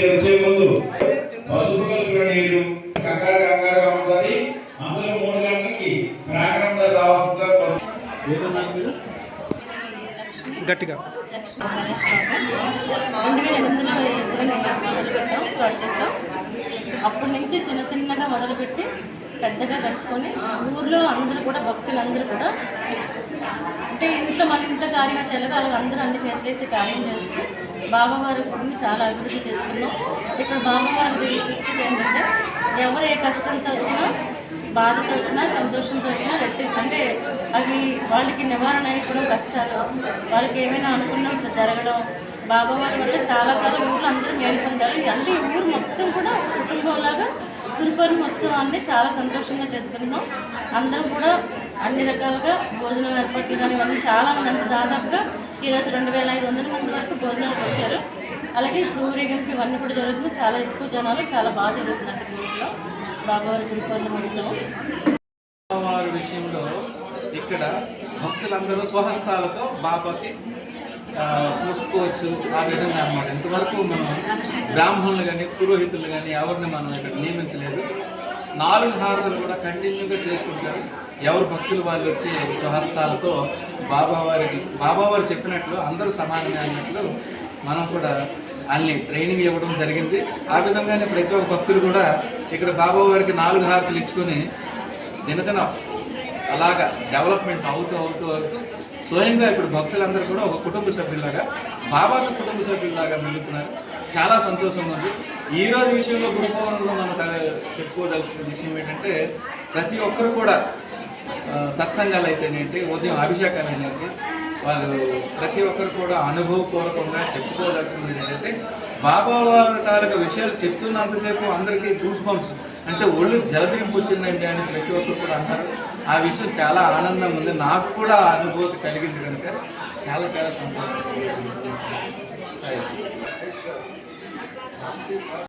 వచ్చే ముందు పసుపు కలిపిన నీరు కంగారుగా ఉంటుంది. అందులో 3 గంటలకి ప్రారంభంగా రావాల్సిందిగా గట్టిగా 2008లో స్టార్ట్ చేసాం. అప్పటి నుంచి చిన్నగా మొదలుపెట్టి పెద్దగా కట్టుకొని ఊర్లో అందరూ కూడా భక్తులందరూ కూడా అంటే మన ఇంట్లో కార్యమైతే ఎలాగో అలాగ అందరూ అన్ని చేతులేసి కార్యం చేస్తూ బాబావారి గుడిని చాలా అభివృద్ధి చేసుకున్నాం. ఇక్కడ బాబావారి విశిష్టత ఏంటంటే ఎవరు ఏ కష్టంతో వచ్చినా, బాధతో వచ్చినా, సంతోషంతో వచ్చినా అంటే అవి వాళ్ళకి నివారణ అయిపోవడం, కష్టాలు వాళ్ళకి ఏమైనా అనుకున్నా జరగడం బాబావారి వల్ల చాలా ఊర్లో అందరూ మేలు పొందారు. అంటే ఈ ఊరు మొత్తం కూడా కుటుంబంలాగా గురుపౌర్ణమి ఉత్సవాన్ని చాలా సంతోషంగా చేసుకుంటున్నాం. అందరం కూడా అన్ని రకాలుగా భోజనం ఏర్పాట్లు కానీ ఇవన్నీ చాలామంది అంటే దాదాపుగా ఈరోజు 2500 మంది వరకు భోజనాలకు వచ్చారు. అలాగే ఇప్పుడు ఊరేగింపు ఇవన్నీ కూడా జరుగుతుంది. చాలా ఎక్కువ జనాలు, చాలా బాగా జరుగుతుందంట ఊరిలో బాబావారి గురుపౌర్ణమి ఉత్సవం. బాబావారి విషయంలో ఇక్కడ భక్తులందరూ స్వహస్తాలతో బాబాకి మొక్కుకోవచ్చు. ఆ విధంగా అన్నమాట. ఇంతవరకు మనం బ్రాహ్మణులు కానీ పురోహితులు కానీ ఎవరిని మనం ఇక్కడ నియమించలేదు. 4 హారతులు కూడా కంటిన్యూగా చేసుకుంటారు. ఎవరు భక్తులు వాళ్ళు వచ్చి స్వహస్తాలతో బాబావారు చెప్పినట్లు అందరూ సమానంగా అన్నట్లు మనం కూడా అన్ని ట్రైనింగ్ ఇవ్వడం జరిగింది. ఆ విధంగానే ప్రతి ఒక్క భక్తులు కూడా ఇక్కడ బాబావారికి 4 హారతులు ఇచ్చుకొని దినదిన అలాగా డెవలప్మెంట్ అవుతూ స్వయంగా ఇప్పుడు భక్తులందరూ కూడా ఒక కుటుంబ సభ్యులాగా బాబాకి కుటుంబ సభ్యులాగా మిగులుతున్నారు. చాలా సంతోషంగా ఉంది. ఈరోజు విషయంలో గురుపౌర్ణమిలో మనం చెప్పుకోదలసిన విషయం ఏంటంటే ప్రతి ఒక్కరు కూడా సత్సంగాలు అయితేనేంటి, ఉదయం అభిషేకాలు అయినట్టు వాళ్ళు ప్రతి ఒక్కరు కూడా అనుభవపూర్వకంగా చెప్పుకోదలసింది ఏంటంటే బాబావారి తాలూకా విషయాలు చెప్తున్నంతసేపు అందరికీ గూస్ బంప్స్ అంటే ఒళ్ళు జలబింపు వచ్చిందండి అని ప్రతి ఒక్కరు కూడా అంటారు. ఆ విషయం చాలా ఆనందంగా ఉంది. నాకు కూడా అనుభూతి కలిగింది కనుక చాలా సంతోషం.